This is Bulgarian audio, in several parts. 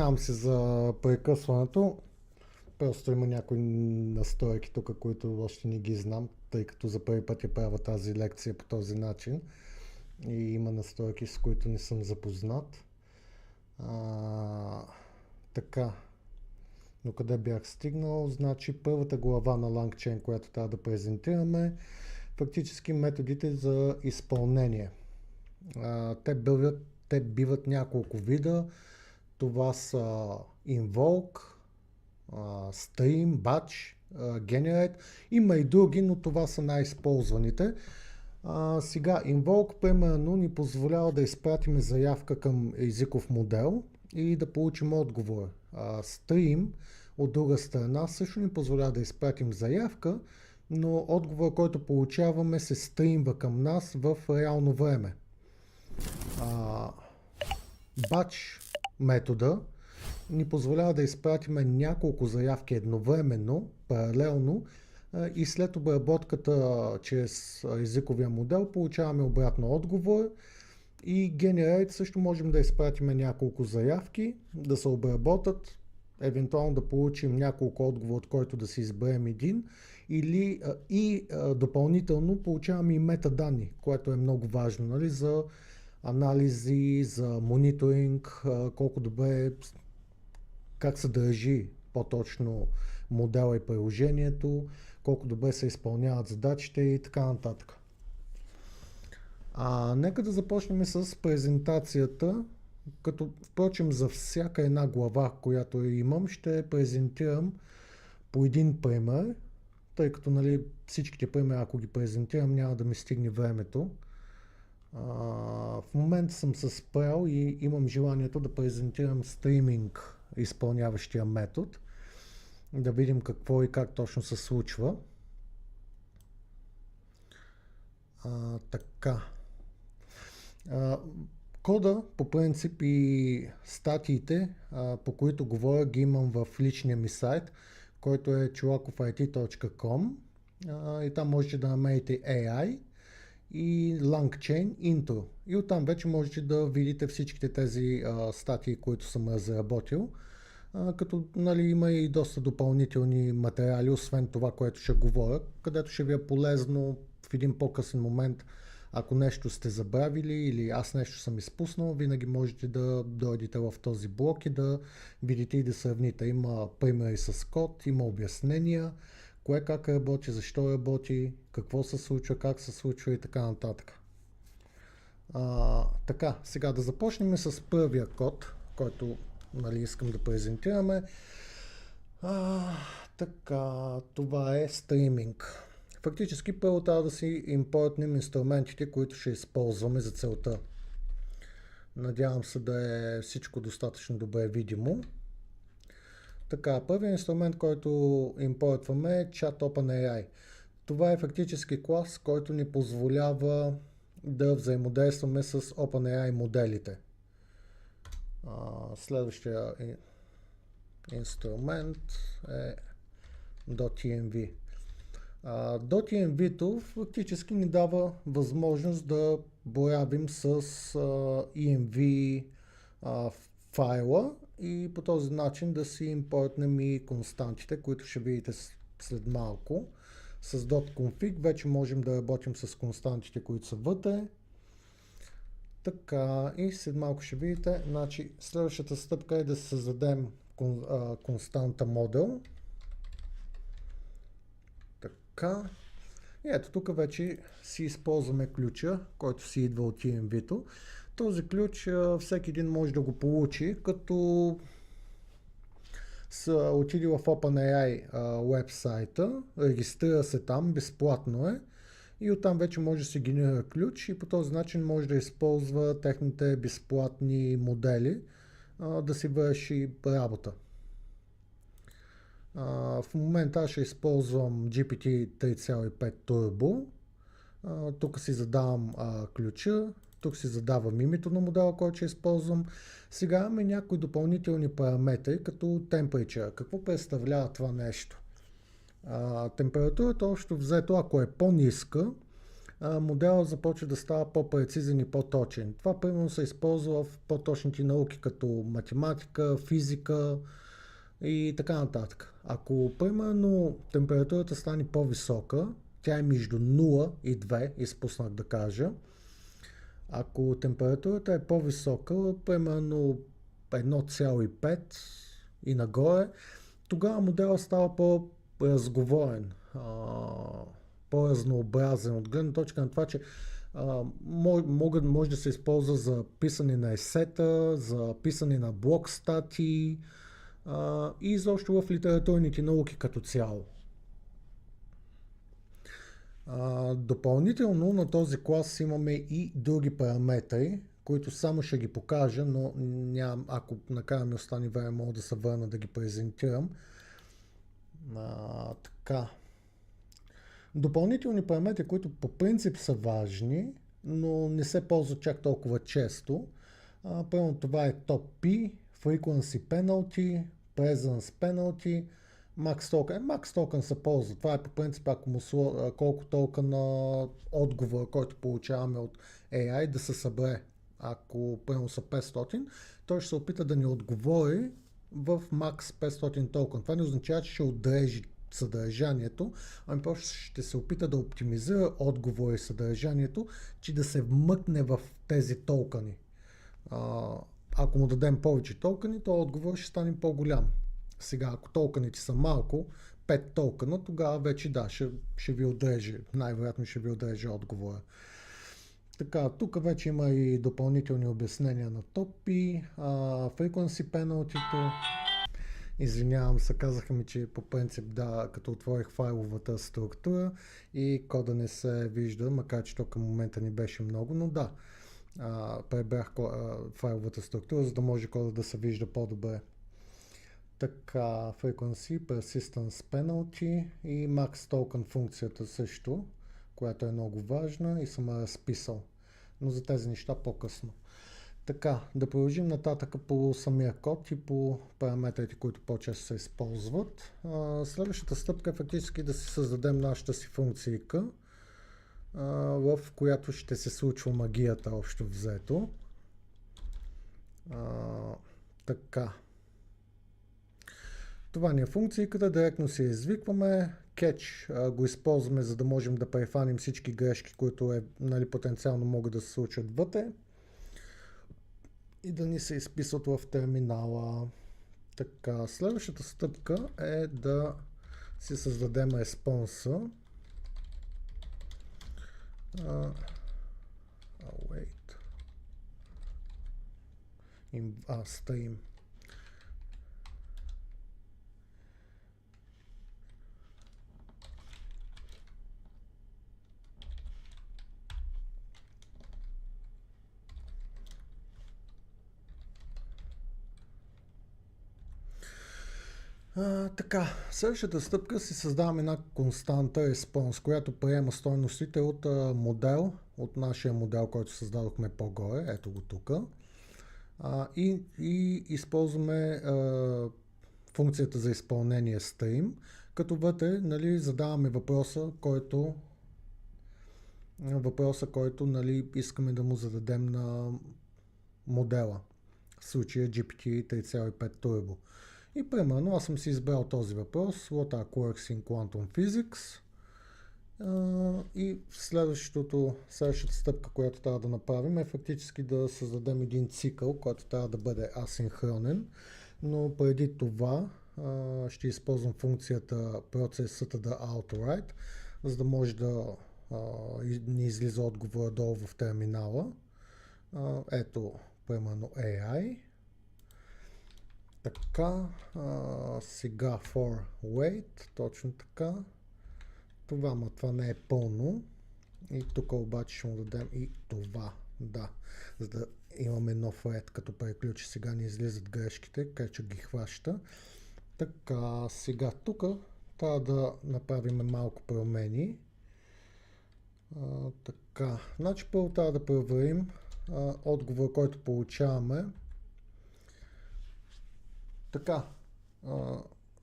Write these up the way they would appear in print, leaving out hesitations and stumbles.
Извинявам се за прекъсването. Просто има някои настройки тук, които още не ги знам, тъй като за първи път я правя тази лекция по този начин. И има настройки, с които не съм запознат. Така. Но къде бях стигнал? Значи първата глава на LangChain, която трябва да презентираме, фактически методите за изпълнение. Те биват няколко вида. Това са Invoke, Stream, Batch, Generate. Има и други, но това са най-използваните. Сега Invoke, примерно, ни позволява да изпратим заявка към езиков модел и да получим отговор. Stream, от друга страна, също ни позволява да изпратим заявка, но отговор, който получаваме, се стримва към нас в реално време. Batch метода ни позволява да изпратим няколко заявки едновременно, паралелно, и след обработката чрез езиковия модел получаваме обратно отговор. И Generate също можем да изпратим няколко заявки, да се обработат, евентуално да получим няколко отговора, от който да си изберем един, и допълнително получаваме и метаданни, което е много важно, нали, за анализи, за мониторинг, колко добре, как се държи по-точно модела и приложението, колко добре се изпълняват задачите и така нататък. Нека да започнем с презентацията, като впрочем за всяка една глава, която имам, ще презентирам по един пример, тъй като, нали, всичките примери, ако ги презентирам, няма да ми стигне времето. В момента съм се спрял и имам желанието да презентирам стриминг, изпълняващия метод, да видим какво и как точно се случва. Така. Кода, по принцип, и статиите, по които говоря, ги имам в личния ми сайт, който е chulakofit.com, и там можете да намерите AI и LangChain Intro. И оттам вече можете да видите всичките тези статии, които съм разработил. Като, нали, има и доста допълнителни материали, освен това, което ще говоря, където ще ви е полезно в един по-късен момент. Ако нещо сте забравили или аз нещо съм изпуснал, винаги можете да дойдете в този блок и да видите и да сравните. Има примери с код, има обяснения, кое как работи, защо работи, какво се случва, как се случва и така нататък. Така, сега да започнем с първия код, който, нали, искам да презентираме. Така, това е стриминг. Фактически първо трябва да си импортнем инструментите, които ще използваме за целта. Надявам се да е всичко достатъчно добре видимо. Така, първият инструмент, който импортваме е ChatOpenAI. Това е фактически клас, който ни позволява да взаимодействаме с OpenAI моделите. Следващия инструмент е .env. .env-то фактически ни дава възможност да боравим с env файла и по този начин да си импортнем и константите, които ще видите след малко. С .config вече можем да работим с константите, които са вътре. Така, и след малко ще видите, значи следващата стъпка е да създадем константа модел. Така. И ето тук вече си използваме ключа, който си идва от env-то. Този ключ всеки един може да го получи, като отиде в OpenAI вебсайта, регистрира се там, безплатно е, и оттам вече може да се генерира ключ и по този начин може да използва техните безплатни модели да си върши работа. В момента аз ще използвам GPT 3.5 Turbo. Тук си задавам ключа, тук си задавам името на модела, който ще използвам. Сега имаме някои допълнителни параметри, като temperature. Какво представлява това нещо? Температурата общо взето, ако е по-ниска, моделът започва да става по-прецизен и по-точен. Това примерно се използва в по-точните науки, като математика, физика и така нататък. Ако примерно температурата стане по-висока, тя е между 0 и 2, изпуснах да кажа. Ако температурата е по-висока, примерно 1,5 и нагоре, тогава моделът става по-разговорен, по-разнообразен от гледна точка на това, че може да се използва за писане на есета, за писане на блог статии и изобщо в литературните науки като цяло. Допълнително на този клас имаме и други параметри, които само ще ги покажа, но ако накрая ми остане време, мога да се върна да ги презентирам. Така. Допълнителни параметри, които по принцип са важни, но не се ползват чак толкова често. Първо това е Top P, Frequency Penalty, Presence Penalty, Max Token. Max Token се ползва. Това е по принцип, колко токена отговор, който получаваме от AI да се събере. Ако примерно са 500, той ще се опита да ни отговори в Max 500 токен. Това не означава, че ще отрежи съдържанието, ами просто ще се опита да оптимизира отговора и съдържанието, че да се вмъкне в тези токени. Ако му дадем повече токени, то отговор ще стане по-голям. Сега, ако токените са малко, 5 токена, тогава вече да, ще ви отреже, най-вероятно ще ви отреже отговора. Така, тук вече има и допълнителни обяснения на топи, frequency penalty-то. Извинявам се, казаха ми, че по принцип да, като отворих файловата структура и кода не се вижда, макар че то към момента не беше много, но да, пребрах файловата структура, за да може кода да се вижда по-добре. Така, frequency, persistence penalty и max token функцията също, която е много важна и съм разписал, но за тези неща по-късно. Така, да продължим нататък по самия код и по параметрите, които по-често се използват. Следващата стъпка е фактически да си създадем нашата си функцийка, в която ще се случва магията общо взето. Така. Това ни е функцийката, директно си извикваме. Catch го използваме, за да можем да префаним всички грешки, които потенциално могат да се случат вътре и да ни се изписват в терминала. Така, следващата стъпка е да си създадем респонса. Stream. Така, следващата стъпка си създаваме една константа response, която приема стойностите от модел, от нашия модел, който създадохме по-горе, ето го тук. И използваме функцията за изпълнение stream, като вътре задаваме въпроса, който искаме да му зададем на модела, в случая GPT 3.5 Turbo. И примерно аз съм си избрал този въпрос, What are quarks in quantum physics? И следващата стъпка, която трябва да направим е фактически да създадем един цикъл, който трябва да бъде асинхронен, но преди това ще използвам функцията процесата да auto-write, за да може да ни излиза отговора долу в терминала. Ето, примерно AI. Така, сега for wait, точно така. Това не е пълно. И тук обаче ще му дадем и това. Да, за да имаме нов ред, като преключи. Сега ни излизат грешките, където ги хваща. Така, сега тук трябва да направим малко промени. Така, значи първо трябва да проверим отговор, който получаваме. Така,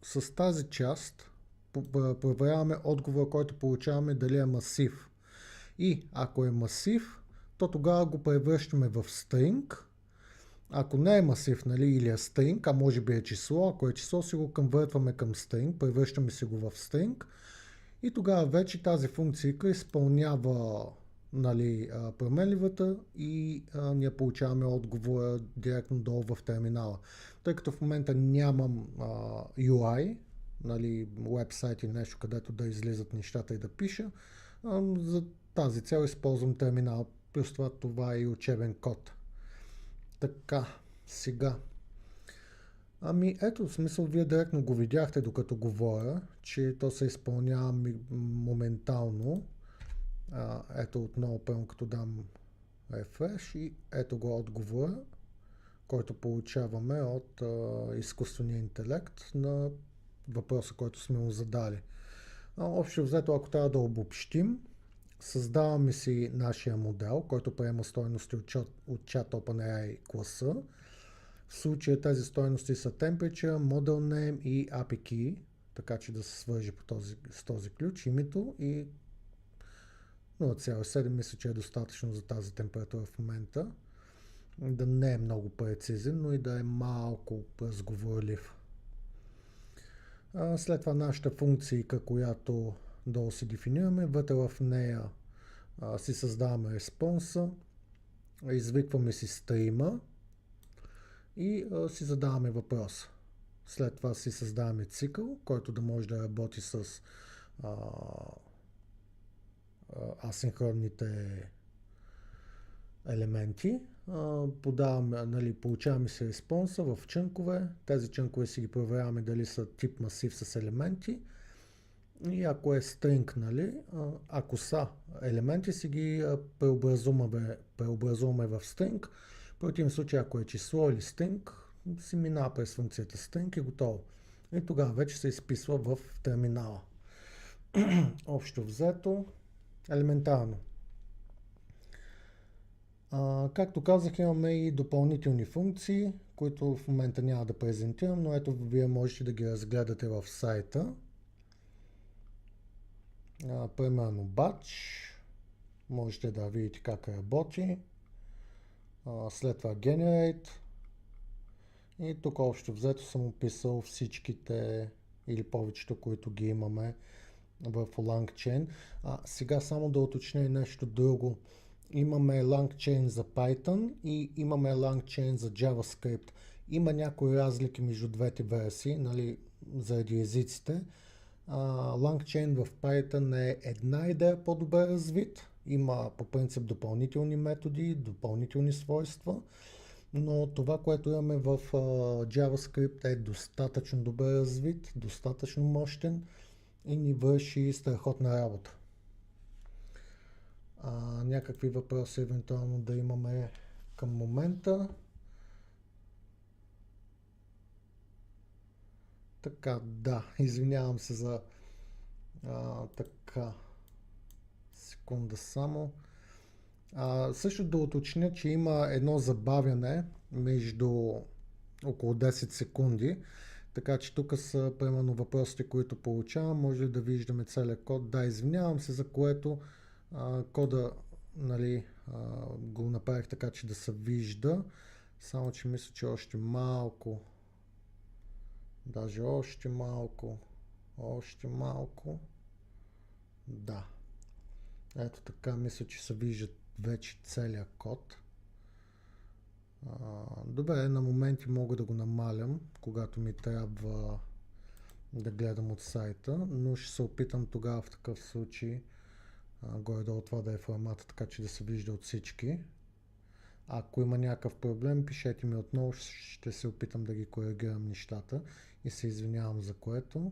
с тази част проверяваме отговора, който получаваме, дали е масив. И ако е масив, то тогава го превръщаме в string. Ако не е масив, нали, или е string, а може би е число, ако е число, си го конвертваме към string, превръщаме си го в string и тогава вече тази функция изпълнява, нали, променливата и ние получаваме отговора директно долу в терминала. Тъй като в момента нямам UI, нали, вебсайт или нещо, където да излизат нещата и да пиша, за тази цел използвам терминал. Плюс това е и учебен код. Така, сега. Ами ето, в смисъл, вие директно го видяхте докато говоря, че то се изпълнява моментално. Ето отново, пълно като дам refresh и ето го отговора, който получаваме от изкуствения интелект на въпроса, който сме му задали. Общо взето, ако трябва да обобщим, създаваме си нашия модел, който приема стойности от Chat OpenAI класа. В случая тези стойности са Temperature, Model Name и API Key, така че да се свържи с този ключ, името и 0,7 мисля, че е достатъчно за тази температура в момента. Да не е много прецизен, но и да е малко разговорлив. След това нашата функция, която долу си дефинираме, вътре в нея си създаваме респонса, извикваме си стрима и си задаваме въпрос. След това си създаваме цикъл, който да може да работи с асинхронните елементи. Нали, получаваме си респонса в чънкове. Тези чънкове си ги проверяваме дали са тип масив с елементи. И ако е string, нали, ако са елементи, си ги преобразуваме в string. В противен случай, ако е число или string, си минава през функцията string и готово. И тогава вече се изписва в терминала. Общо взето, елементарно. Както казах, имаме и допълнителни функции, които в момента няма да презентирам, но ето вие можете да ги разгледате в сайта. Примерно batch, можете да видите как работи. След това generate. И тук общо взето съм описал всичките или повечето, които ги имаме в LangChain. Сега само да уточня и нещо друго. Имаме LangChain за Python и имаме LangChain за JavaScript. Има някои разлики между двете версии, нали, заради езиците. LangChain в Python е една идея по-добре развит. Има по принцип допълнителни методи, допълнителни свойства. Но това, което имаме в JavaScript е достатъчно добре развит, достатъчно мощен и ни върши страхотна работа. Някакви въпроси евентуално да имаме към момента. Така, да, извинявам се за така, секунда само. Също да уточня, че има едно забавяне между около 10 секунди, така че тук са примерно въпросите, които получавам. Може да виждаме целият код. Да, извинявам се, за което кода, нали, го направих така, че да се вижда. Само, че мисля, че още малко. Даже още малко. Да. Ето така, мисля, че се вижда вече целият код. Добре, на моменти мога да го намалям, когато ми трябва да гледам от сайта, но ще се опитам тогава в такъв случай горе-долу това да е формата, така че да се вижда от всички. Ако има някакъв проблем, пишете ми отново, ще се опитам да ги коригирам нещата и се извинявам за което.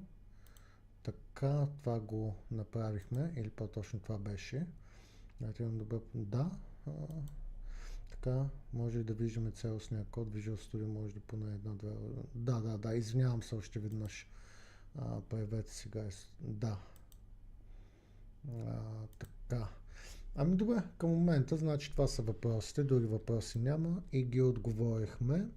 Така, това го направихме, или по-точно това беше. Да, така, може и да виждаме цялостния код. Visual Studio може да поне една-две. Да, извинявам се още веднъж. Появете сега. Да. Така. Ами добре, към момента, значи това са въпросите, други въпроси няма и ги отговорихме.